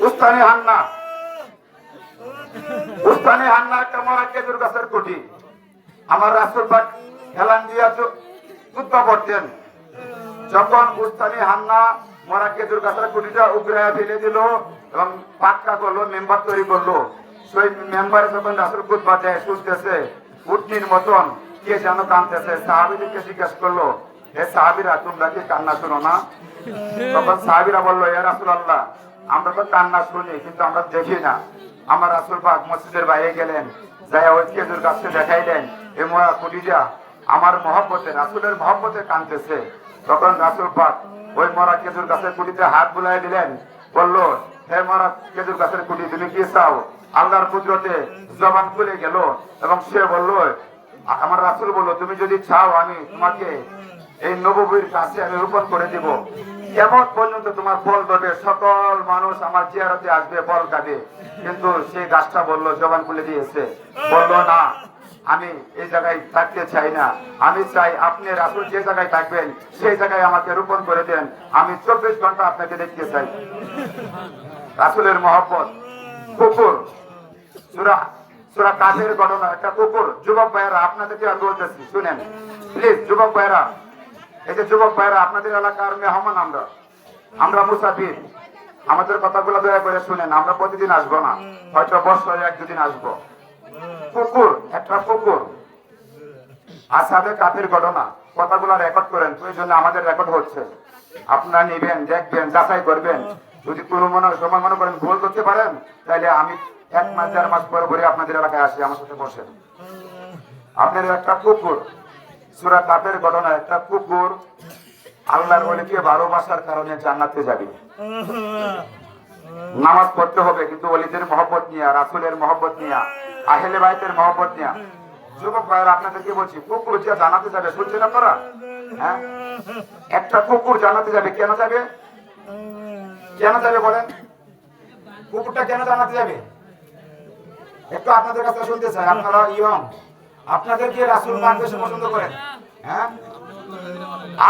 উস্তানি Hannah, উস্তানি Hannah একটা মরা খেজুর গাছের কুটি। আমার রাসূল পাক হেলান দিয়া খুতবা পড়তেন। যখন উস্তানি হান্না মরা খেজুর গাছের কুটিটা উগড়াইয়া ফেলে দিল এবং পাক্কা করলো, মেম্বার তৈরি করলো, সেই মেম্বারে যখন রাসূল খুতবা দেয় শুনতেছে উটনির মতন কে যেন কাঁদতেছে। সাহাবীদেরকে জিজ্ঞেস করলো, হে সাহাবীরা, তোমরা কি কান্না শুনো না? তখন সাহাবীরা বললো, ইয়া রাসূলুল্লাহ, আমরা তো কান্না শুনি কিন্তু আমরা দেখি না। আমার রাসূল পাক মসজিদের বাইরে গেলেন, যাই ওই খেজুর গাছকে দেখাইলেন, এ মরা কুটিটা আমার মহব্বতে, রাসূলের মহব্বতে কাঁদতেছে। তখন রাসূল পাক ওই মরা খেজুর গাছের কুটিতে হাত বুলাই দিলেন, বললো, হে মরা খেজুর গাছের কুটি, তুমি কি চাও? আল্লাহর কুদরতে জবান খুলে গেল এবং সে বলল, আমার রাসূল বলল, তুমি যদি চাও আমি তোমাকে এই নববীর কাছে আমি রোপণ করে দিব, কেমন পর্যন্ত তোমার ফল ধরবে, সকল মানুষ আমার জিয়ারতে আসবে, ফল খাবে। কিন্তু সেই গাছটা বলল, জবান খুলে দিয়েছে, বলল, না, আমি এই জায়গায় থাকতে চাই না, আমি চাই আপনি রাসূল যে জায়গায় থাকবেন সেই জায়গায় আমাকে রোপণ করে দেন, আমি 24 ঘন্টা আপনাকে দেখতে চাই। রাসূলের মহব্বত। কুকুর, সূরা কাফের ঘটনা, একটা কুকুর। যুবক ভাইয়েরা, আপনাদেরকে আমি বলতেছি, শুনেন প্লিজ যুবক ভাইয়েরা, এই যে যুবক ভাইয়েরা, আপনাদের এলাকার মেহমান, আমরা মুসাফির, আমাদের কথাগুলো দয়া করে শুনেন। আমরা প্রতিদিন আসবো না, হয়তো বছরে 1-2 দিন আসবো। কুকুর, একটা কুকুর, আসহাবে কাফের ঘটনা, কথাগুলো রেকর্ড করেন, প্রয়োজনে আমাদের রেকর্ড হচ্ছে, আপনারা নিবেন, দেখবেন, যাচাই করবেন। যদি কোনো সময় মনে করেন ভুল করতে পারেন, তাহলে আমি 1 মাস 1.5 মাস পরে ঘুরে আপনাদের এলাকায় আসি, আমার সাথে বসেন। আপনাদের একটা কুকুর, সূরা কাফের ঘটনা, একটা কুকুর আল্লাহর ওলিকে ভালোবাসার কারণে জান্নাতে যাবে। নামাজ পড়তে হবে কিন্তু ওলিদের মহব্বত নিয়ে, রাসূলের মহব্বত নিয়ে, আহলে বাইতের মহব্বত নিয়ে। যুবক ভাইয়েরা, আপনাদেরকে বলছি, কুকুর যে জান্নাতে যাবে, শুনছেন আপনারা? হ্যাঁ, একটা কুকুর জান্নাতে যাবে। কেন যাবে? কেন যাবে বলেন? কুকুরটা কেন জান্নাতে যাবে? একটু আপনাদের কাছে শুনতে চাই। আপনারা ইয়ং, আপনাদের কি রাসূল পাক বেশি পছন্দ করেন? হ্যাঁ,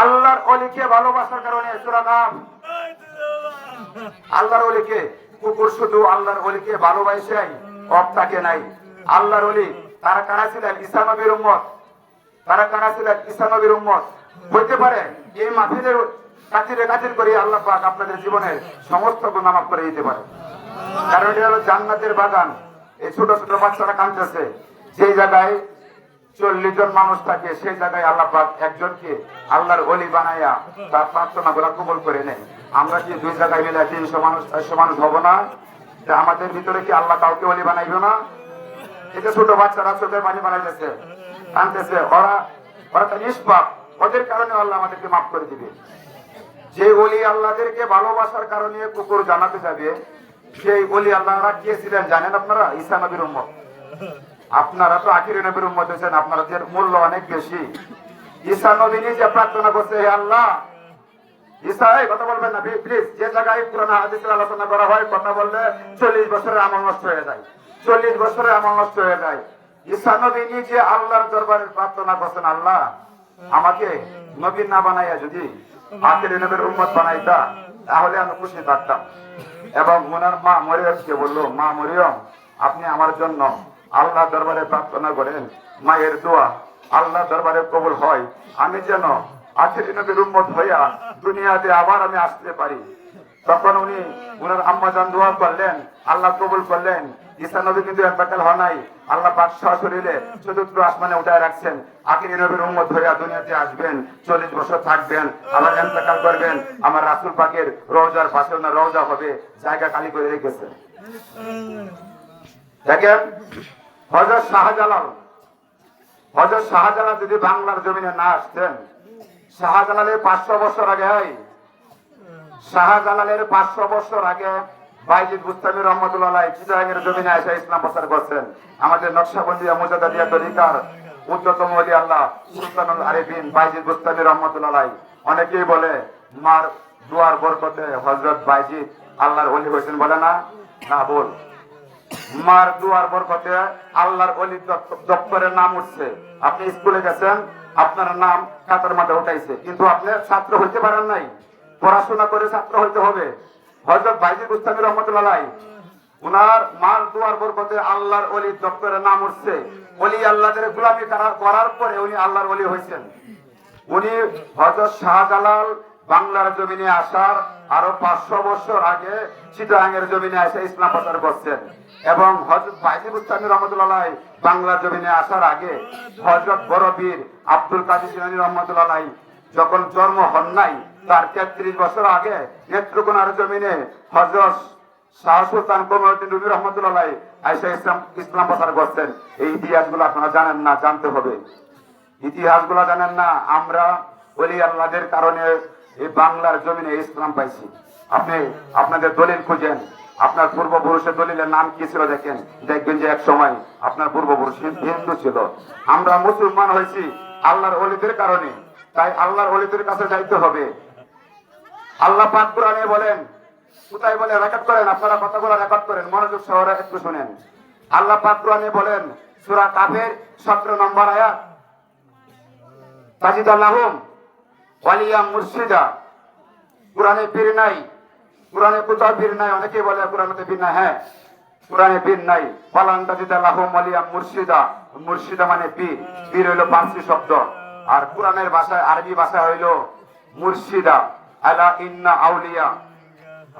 আল্লাহর ওলিকে ভালোবাসার কারণে। সূরা নাম, আল্লাহর ওলিকে। কুকুর শুধু আল্লাহর ওলিকে ভালোবাসাই অফ থাকে নাই। আল্লাহর ওলি তারা কারা ছিলেন? ঈসা নবীর উম্মত। তারা কারা ছিলেন? ঈসা নবীর উম্মত। হইতে পারে এই মাহফিলের কাতির করে আল্লাহ পাক আপনাদের জীবনের সমস্ত গুনাহ মাফ করে দিতে পারে। কারণ এটা হলো জান্নাতের বাগান। এই ছোট ছোট বাচ্চারা কাঁদতেছে, যেই জায়গায় 40 জন মানুষ থাকে, সেই জায়গায় আল্লাহ পাক একজনকে আল্লাহর ওলি বানাইয়া তার প্রার্থনাগুলো কবুল করে নেয়। আমরা কি 2 জায়গায় মিলে 300 মানুষ 400 মানুষ হবো না? আমাদের ভিতরে কি আল্লাহ কাউকে ওলি বানাইবে না? এই যে ছোট বাচ্চারা চোখের পানি বানাইতেছে, কাঁদতেছে, ওরা তো নিষ্পাপ, ওদের কারণে আল্লাহ আমাদেরকে মাফ করে দিবে। যে ওলি আল্লাহদেরকে ভালোবাসার কারণে কুকুর জান্নাতে যাবে, সেই ওলি আল্লাহরা কে ছিলেন জানেন আপনারা? ঈসা নবীর উম্মত। আপনারা তো আখিরি নবীর উম্মত হয়েছেন, আপনাদের মূল্য অনেক বেশি। ঈসা নবী নিজে প্রার্থনা করছে, হে আল্লাহ, ঈসা, এই কথা বলবেন না প্লিজ। যে জায়গায় পুরানো হাদিসের আলোচনা করা হয়, কথা বললে 40 বছরের আমল নষ্ট হয়ে যায়, 40 বছরের আমল নষ্ট হয়ে যায়। ঈসা নবী নিজে আল্লাহর দরবারে প্রার্থনা করছেন, আল্লাহ, আমাকে নবী না বানাইয়া যদি আখিরি নবীর উম্মত বানাইতা, তাহলে আমি খুশি থাকতাম। এবং ওনার মা মরিয়মকে বললো, মা মরিয়ম, আপনি আমার জন্য আল্লাহ দরবারে প্রার্থনা করেন, মায়ের দোয়া আল্লাহ দরবারে কবুল হয়, আমি যেন আখিরি নবীর উম্মত হইয়া দুনিয়াতে আবার আমি আসতে পারি। তখন উনি ওনার আম্মা জান দোয়া করলেন, আল্লাহ কবুল করলেন। ঈসা নবী কিন্তু একবারকাল হয় নাই, আল্লাহ পাক সশরীরে চতুর্থ আসমানে উঠায় রাখছেন। আখিরি নবীর উম্মত হইয়া দুনিয়াতে আসবেন, 40 বছর থাকবেন, আবার ইন্তেকাল করবেন। আমার রাসূল পাকের রওজার পাশে ওনার রওজা হবে, জায়গা খালি করে রেখেছে। দেখেন, হযরত শাহজালাল যদি বাংলার জমিনে না আসতেন, শাহজালালের 500 বছর আগে, শাহজালালের 500 বছর আগে বাইজিদ বুস্তামি রহমাতুল্লাহ আলাইহি চিটাগাংয়ের জমিনে এসে ইসলাম প্রচার করছেন। আমাদের নকশবন্দিয়া মুজাদ্দিদিয়া তরিকার উচ্চতম ওলি আল্লাহ সুলতানুল আরিফিন বাইজিদ বুস্তামি রহমাতুল্লাহ আলাইহি। অনেকেই বলে মার দুয়ার বরকতে হযরত বাইজিদ আল্লাহর ওলি হয়েছেন, বলে না? না, বল। মার দুয়ার বরকতে আল্লাহর ওলি দপ্তরের নাম উঠছে। আপনি স্কুলে গেছেন, আপনার নাম খাতার মধ্যে উঠাইছে, কিন্তু আপনি ছাত্র হইতে পারেন নাই। পড়াশোনা করে ছাত্র হইতে হবে। হযরত বাইজিদ বুস্তামি রহমাতুল্লাহ আলাইহি উনার মাল দুয়ার বরকতে আল্লাহর ওলি দপ্তরের নাম উঠছে। ওলি আল্লাহদের গোলামি করার পরে উনি আল্লাহর ওলি হয়েছেন। উনি হযরত শাহজালাল বাংলার জমিনে আসার আরো 500 বছর আগে চিটাগাংয়ের জমিনে এসে ইসলাম প্রচার করছেন। এবং হযরত বাইজিদ বুস্তামি রহমাতুল্লাহ আলাইহি বাংলার জমিনে আসার আগে হযরত বড় বীর আব্দুল কাদের জিলানী রহমাতুল্লাহ আলাইহি যখন জন্ম হন নাই তার 33 বছর আগে নেত্রকোনার জমিনে হযরত শাহ সুলতান কমরউদ্দিন রুমি রহমাতুল্লাহ আলাইহি আয়েশা ইসলাম প্রচার করছেন। এই ইতিহাসগুলো আপনারা জানেন না, জানতে হবে। ইতিহাসগুলো জানেন না। আমরা ওলি আল্লাহদের কারণে এই বাংলার জমিনে ইসলাম পাইছি। আপনি আপনাদের দলিল খুঁজেন, আপনার পূর্বপুরুষের দলিলের নাম কি ছিল দেখেন, দেখবেন যে এক সময় আপনার পূর্বপুরুষ হিন্দু ছিল। আমরা মুসলমান হয়েছি আল্লাহর ওলিদের কারণে। তাই আল্লাহর ওলিদের কাছে যাইতে হবে। আল্লাহ পাক কোরআনে বলেন, কোথায় বলে রেকর্ড করেন, আপনারা কথাগুলো রেকর্ড করেন, মনোযোগ সহকারে একটু শুনেন। আল্লাহ পাক কোরআনে বলেন সূরা কাফের 17 নম্বর আয়াত, তাজিদাল্লাহুম ওয়ালিয়া মুর্শিদা। কোরআনে পীর নাই, কোরআনে কোথাও পীর নাই। অনেকে বলে কোরআনে পীর নাই। হ্যাঁ, কোরআনে পীর নাই। ওয়ালান তাজিদাল্লাহুম ওয়ালিয়া মুর্শিদা। মুর্শিদা মানে পীর। পীর হইল পারসি শব্দ, আর কোরআনের ভাষায় আরবি ভাষা হইল মুর্শিদা। আলা ইন্না আউলিয়া।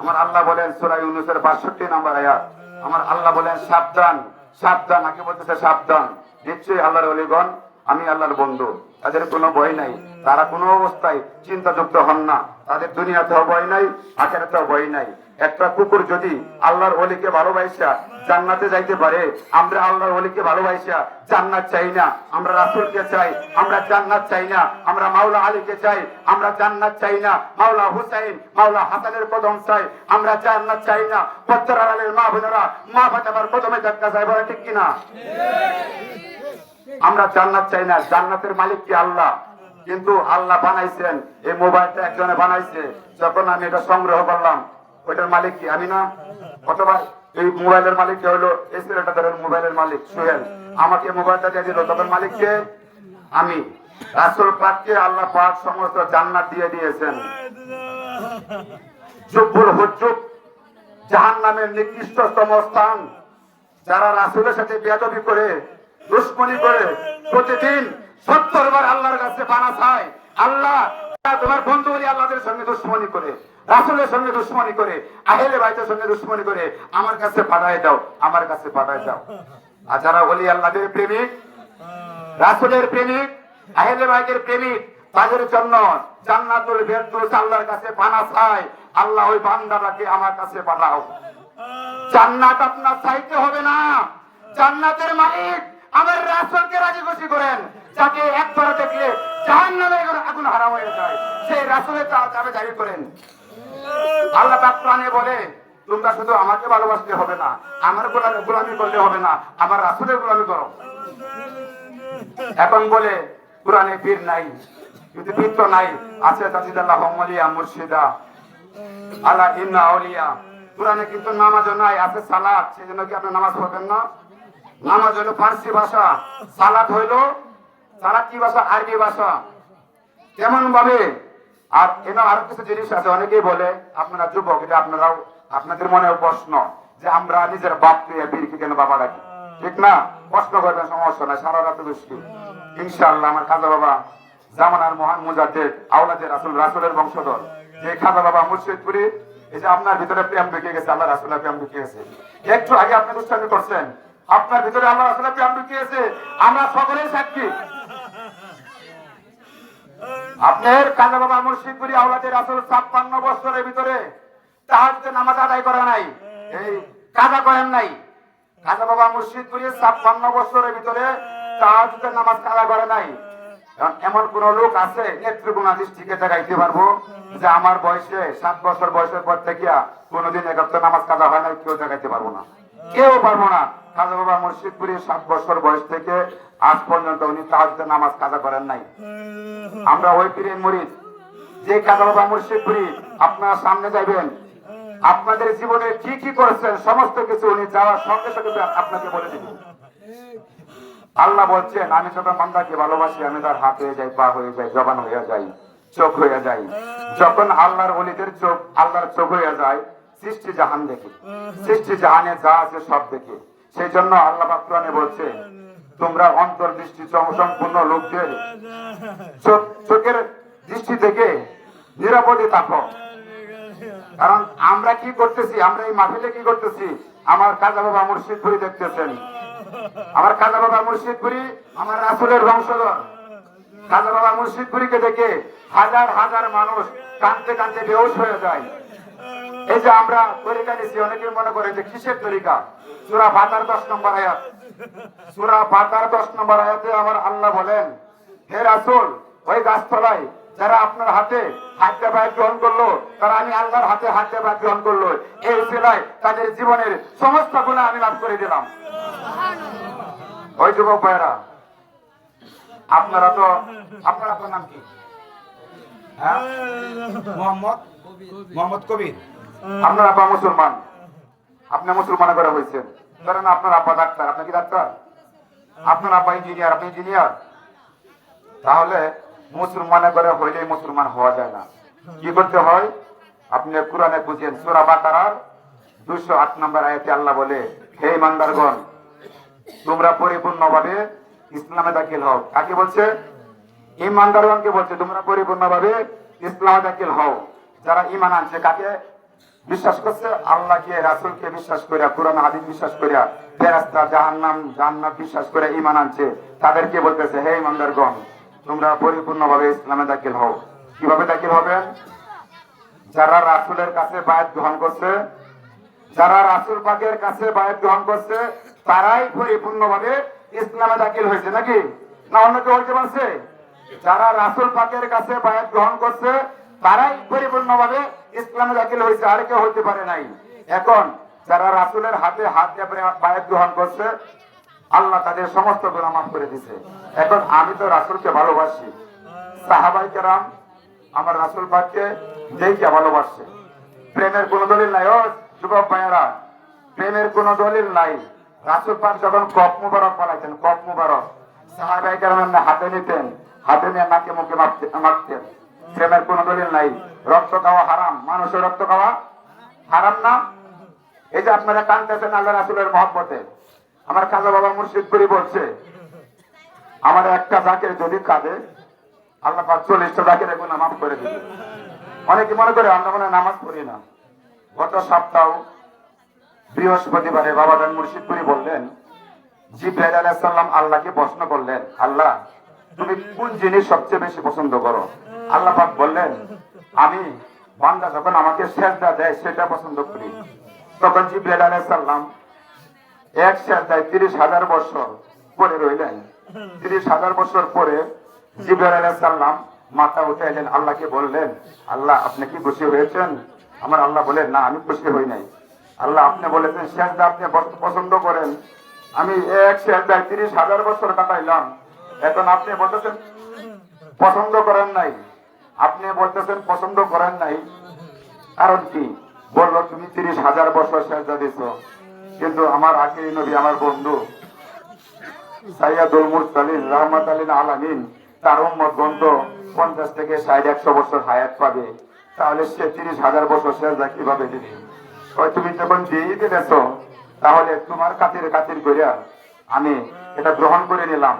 আমার আল্লাহ বলেন সূরা ইউনূসের ৬২ নম্বর আয়াত, আমার আল্লাহ বলেন সাবধান, সাবধান। আগে বলতেছে সাবধান, নিশ্চয়ই আল্লাহর ওলিগণ আমি আল্লাহর বন্ধু। তাদের কোনো ভয় নাই, তারা কোনো অবস্থায় চিন্তাযুক্ত হন না। তাদের দুনিয়াতেও ভয় নাই, আখিরাতেও ভয় নাই। একটা কুকুর যদি আল্লাহর ওলিকে ভালোবাসা জান্নাতে যাইতে পারে, আমরা আল্লাহর ওলিকে ভালোবাসা জান্নাত চাই না। আমরা রাসূলকে চাই, আমরা জান্নাত চাই না। আমরা মাওলা আলীকে চাই, আমরা জান্নাত চাই না। মাওলা হুসাইন, মাওলা হাসানের কদম চাই, আমরা জান্নাত চাই না। পদ্মার আড়ালের মা বোনেরা মা ফাতেমার কদমে ধাক্কা চাই, বলে ঠিক কিনা? আমরা জান্নাত চাই না। জান্নাতের মালিক কি? আল্লাহ। কিন্তু আল্লাহ বানাইছেন, এই মোবাইলটা একজনে বানাইছে। যখন আমি এটা সংগ্রহ করলাম, ওইটার মালিক কি? আমি না? অথবা এই মোবাইলের মালিক কে হলো এই ছেলেটা, ধরেন মোবাইলের মালিক সোহেল, আমাকে মোবাইলটা দিয়ে দিল, তখন মালিক কে? আমি। রাসূল পাককে আল্লাহ পাক সমস্ত জান্নাত দিয়ে দিয়েছেন। জুব্বুল হুজুব, জাহান্নামের নিকৃষ্টতম স্থান। যারা রাসূলের সাথে বেয়াদবি করে, দুশমনি করে, প্রতিদিন 70 বার আল্লাহর কাছে পানা চায়, আল্লাহ তোমার বন্ধু বলি আল্লাহদের সঙ্গে দুশমনি করে, রাসূলের সঙ্গে দুশমনি করে, আহলে বাইতের সঙ্গে দুশমনি করে, আমার কাছে পাঠায় দাও, আমার কাছে পাঠায় দাও। আর যারা ওলি আল্লাহদের প্রেমিক, রাসূলের প্রেমিক, আহলে বাইতের প্রেমিক, তাদের জন্য জান্নাতুল ফেরদৌস আল্লাহর কাছে পানা চায়, আল্লাহ ওই বান্দাটাকে আমার কাছে পাঠাও। জান্নাত আপনার চাইতে হবে না। জান্নাতের মালিক আমার রাসূলকে রাজি খুশি করেন, যাকে একবার দেখলে জাহান্নামের আগুন হারাম হয়ে যায়, সেই রাসূলের চাবে জারি করেন। আল্লাহ পাক কোরআনে বলে তোমরা শুধু আমাকে ভালোবাসতে হবে না, আমার গোলামি করলে হবে না, আমার রাসূলের গোলামি করো। এখন বলে কোরআনে পীর নাই, কিন্তু পীর তো নাই, আছে তাজিদাল্লাহুম ওয়ালিয়া মুর্শিদা। আলা ইন্না আউলিয়া। কোরআনে কিন্তু নামাজও নাই, আছে সালাত। সেজন্য কি আপনি নামাজ পড়বেন না? নামাজ হলো ফার্সি ভাষা, সালাত হইল, সালাত কি ভাষা? আরবি ভাষা। তেমন ভাবে আর এখানে আরো কিছু জিনিস আছে। অনেকেই বলে, আপনারা যুবক, এটা আপনারাও, আপনাদের মনেও প্রশ্ন যে আমরা নিজের বাপ পেয়ে পীরকে কেন বাবা ডাকি, ঠিক না? প্রশ্ন করবেন, সমস্যা নাই, সারা রাত বৃষ্টি ইনশাআল্লাহ। আমার খাজা বাবা জামানার মহান মুজাদ্দিদ, আওলাদে রাসূল, রাসূলের বংশধর, যে খাজা বাবা মুর্শিদপুরি, এই যে আপনার ভিতরে প্রেম ঢুকে গেছে, আল্লাহ রাসূলের প্রেম ঢুকে গেছে। একটু আগে আপনি দুষ্টামি করছেন, আপনার ভিতরে আল্লাহ রাসূলের প্রেম ঢুকে গেছে, আমরা সকলেই সাক্ষী। আপনার খাজা বাবা মুর্শিদপুরি আওলাদে রাসূল 56 বছরের ভিতরে তাহাজ্জুদের নামাজ আদায় করে নাই, এই কাজা করেন নাই। খাজা বাবা মুর্শিদপুরি 56 বছরের ভিতরে তাহাজ্জুদের নামাজ কাজা করে নাই। এমন কোন লোক আছে নেত্রকোনা ডিস্ট্রিক্টে দেখাইতে পারবো যে আমার বয়সে 7 বছর বয়সের পর থেকে কোনোদিন একাত্তর নামাজ কাজা হয় নাই? কেউ দেখাইতে পারবো না, কেউ পারবো না। খাজা বাবা মুর্শিদপুরি 7 বছর বয়স থেকে আজ পর্যন্ত উনি তাহাজ্জুদের নামাজ কাজা করেন নাই। আমরা ওই পীরের মুরিদ, যে খাজা বাবা মুর্শিদপুরি আপনারা সামনে যাবেন, আপনাদের জীবনে কি কি করেছেন সমস্ত কিছু উনি যাওয়ার সঙ্গে সঙ্গে আপনাকে বলে দিবেন। আল্লাহ বলছেন, আমি যখন বান্দাকে ভালোবাসি, আমি তার হাত হয়ে যাই, পা হয়ে যাই, জবান হয়ে যাই, চোখ হয়ে যাই। যখন আল্লাহর ওলিদের চোখ আল্লাহর চোখ হয়ে যায়, সৃষ্টি জাহান দেখে, সৃষ্টি জাহানে যা আছে সব দেখে। সেই জন্য আল্লাহ পাক কোরআনে বলছে, তোমরা অন্তর্দৃষ্টি সম্পূর্ণ লোকদের চোখের দৃষ্টি থেকে নিরাপদে থাকো। কারণ আমরা কি করতেছি, আমরা এই মাহফিলে কি করতেছি, আমার খাজা বাবা মুর্শিদপুরি দেখতেছেন, আমার খাজা বাবা মুর্শিদপুরি আমার রাসূলের বংশধর। খাজা বাবা মুর্শিদপুরিকে দেখে হাজার হাজার মানুষ কাঁদতে কাঁদতে বেহুশ হয়ে যায়। এই যে আমরা তরিকা নিছি, অনেকে মনে করে যে কিসের তরিকা? সূরা ফাতিহার 10 নম্বর আয়াত, সূরা ফাতিহার 10 নম্বর আয়াতে আমার আল্লাহ বলেন, হে রাসূল, ওই গাছতলায় যারা আপনার হাতে হাত দিয়ে বায়াত গ্রহণ করলো, তারা আমি আল্লাহর হাতে হাত দিয়ে বায়াত গ্রহণ করলো, এই উসিলায় তাদের জীবনের সমস্ত গুনাহ আমি মাফ করে দিলাম। ওই যুবক ভাইরা, আপনারা তো, আপনার নাম কি? হ্যাঁ, মোহাম্মদ কবির। আপনার আব্বা মুসলমান, আপনি মুসলমান করে হয়েছেন। ধরেন আপনার আব্বা ডাক্তার, আপনি কি ডাক্তার? আপনার আব্বা ইঞ্জিনিয়ার, আপনি ইঞ্জিনিয়ার। তাহলে মুসলমান করে হইলেই মুসলমান হওয়া যায় না। কি করতে হয়? আপনি কোরআনে বুঝেন, সূরা বাকারার 208 নম্বর আয়াতে আল্লাহ বলে, হে ইমানদারগণ, তোমরা পরিপূর্ণভাবে ইসলামে দাখিল হও। কাকে বলছে? ইমানদারগণকে বলছে, তোমরা পরিপূর্ণভাবে ইসলামে দাখিল হও। যারা ঈমান আনছে, কাকে বিশ্বাস করছে? আল্লাহকে, রাসূলকে বিশ্বাস করিয়া, কোরআন হাদিস বিশ্বাস করিয়া, ফেরেশতা, জাহান্নাম, জান্নাত বিশ্বাস করে ঈমান আনছে, তাদেরকে বলতেছে, হে ঈমানদারগণ, তোমরা পরিপূর্ণভাবে ইসলামে দাখিল হও। কিভাবে দাখিল হবেন? যারা রাসূলের কাছে বায়াত গ্রহণ করছে, যারা রাসূল পাকের কাছে বায়াত গ্রহণ করছে, তারাই পরিপূর্ণভাবে ইসলামে দাখিল হয়েছে, নাকি? না অন্য কেউ হইতে পারছে? যারা রাসূল পাকের কাছে বায়াত গ্রহণ করছে, তারাই পরিপূর্ণভাবে ইসলামে দাখিল হয়েছে, আর কেউ হইতে পারে নাই। এখন যারা রাসূলের হাতে হাত দিয়ে বায়াত গ্রহণ করছে, আল্লাহ তাদের সমস্ত গুনাহ মাফ করে দিয়েছে। এখন আমি তো রাসূলকে ভালোবাসি, সাহাবায়ে কেরাম আমার রাসূল পাককে দেখে ভালোবাসছে। প্রেমের কোনো দলিল নাই। ও যুবক ভাইয়েরা, প্রেমের কোনো দলিল নাই। রাসূল পাক যখন কফ মুবারক বানাইতেন, কফ মুবারক সাহাবায়ে কেরাম হাতে নিতেন, হাতে নিয়ে নাকে মুখে মাখতেন। প্রেমের কোনো দলিল নাই। রক্ত খাওয়া হারাম, মানুষের রক্ত খাওয়া হারাম না? এই যে আপনারা কাঁদতেছেন আল্লাহ রাসূলের মহব্বতে, আমার খাজা বাবা মুর্শিদপুরি বলছে, আমার একটা জাকের যদি কাঁদে, আল্লাহ পাক 40টা জাকের গুনাহ মাফ করে দিবে। অনেকে মনে করে আমরা মনে নামাজ পড়ি না। গত সপ্তাহ বৃহস্পতিবারে বাবাজান মুর্শিদপুরি বললেন, জিবরাইল আলাইহিস সালাম আল্লাহকে প্রশ্ন করলেন, আল্লাহ তুমি কোন জিনিস সবচেয়ে বেশি পছন্দ করো? আল্লাহ পাক বললেন, আমি বান্দা যখন আমাকে সিজদা দেয় সেটা পছন্দ করি। তখন জিবরাইল আলাইহিস সালাম এক সিজদায় 30,000 বছর পরে রইলেন। 30,000 বছর পরে জিবরাইল আলাইহিস সালাম মাথা উঠাইলেন, আল্লাহকে বললেন, আল্লাহ আপনি কি খুশি হয়েছেন? আমার আল্লাহ বলেন, না আমি খুশি হই নাই। আল্লাহ আপনি বলেছেন সিজদা আপনি পছন্দ করেন, আমি এক সিজদায় 30,000 বছর কাটাইলাম, এখন আপনি বলতেছেন পছন্দ করেন নাই। আপনি বলতেছেন পছন্দ করেন নাই, কারণ কি? বললো তুমি 30,000 বছর সিজদা দিছো, কিন্তু আমার আখিরি নবী, আমার বন্ধু সাইয়্যিদুল মুরসালিন রাহমাতাল লিল আলামিন, তার উম্মতগণ তো 50 থেকে 60-100 বছর হায়াত পাবে, তাহলে সে 30,000 বছর সিজদা কিভাবে দিবে? ওই তুমি যখন দিয়ে দিয়েছো, তাহলে তোমার খাতির করিয়া আমি এটা গ্রহণ করে নিলাম।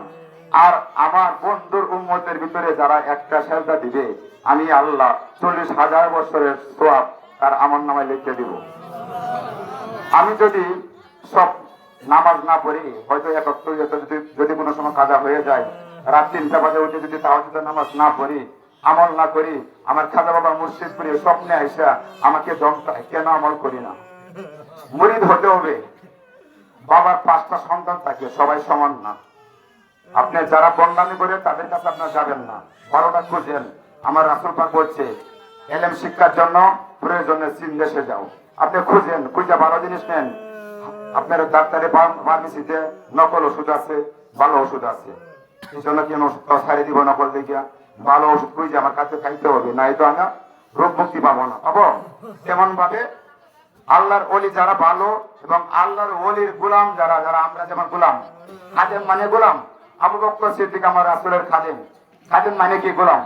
আর আমার বন্ধুর উম্মতের ভিতরে যারা একটা সিজদা দিবে, আমি আল্লাহ 40,000 বছরের সওয়াব তার আমলনামায় লিখে দিব। আমি যদি সব নামাজ না পড়ি, হয়তো যদি কোনো সময় কাজা হয়ে যায়, রাত 3টা বাজে উঠে যদি তাহাজ্জুদের নামাজ না পড়ি, আমল না করি, আমার খাজা বাবা মুর্শিদপুরি স্বপ্নে আইসা আমাকে দমকায়, কেন আমল করি না? মুরিদ হতে হবে। বাবার 5টা সন্তান থাকে, সবাই সমান না। আপনি যারা বন্ডামি করে তাদের কাছে আপনার যাবেন না, ভালোটা খুঁজেন। আমার রাসূল পাক বলছে, ইলম শিক্ষার জন্য প্রয়োজনে চীন দেশে যাও। আপনি খুঁজেন, খুঁজে ভালো জিনিস নেন। আপনার ডাক্তারে ফার্মেসিতে নকল ওষুধ আছে, ভালো ওষুধ আছে। এই জন্য কেন ওষুধ ছাড়িয়ে দিব নকল দেখিয়া? ভালো ওষুধ খুঁজে আমার কাছে খাইতে হবে, নাই তো আমি রোগ মুক্তি পাবো না। পাবো তেমন ভাবে আল্লাহর ওলি যারা ভালো, এবং আল্লাহর ওলির গোলাম যারা, আমরা যেমন গোলাম, খাদেম মানে গোলাম। আবু বকর সিদ্দিক আমার রাসূলের খাদেম। খাদেম মানে কি? গোলাম।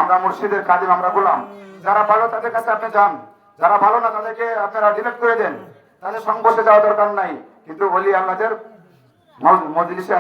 আমরা মুর্শিদের খাদেম, আমরা গোলাম। যারা ভালো তাদের কাছে আপনি যান, যারা ভালো না তাদেরকে আপনারা ডিলেট করে দেন, তাদের সংঘর্ষে যাওয়া দরকার নাই, কিন্তু ওলি আল্লাহদের মজলিসে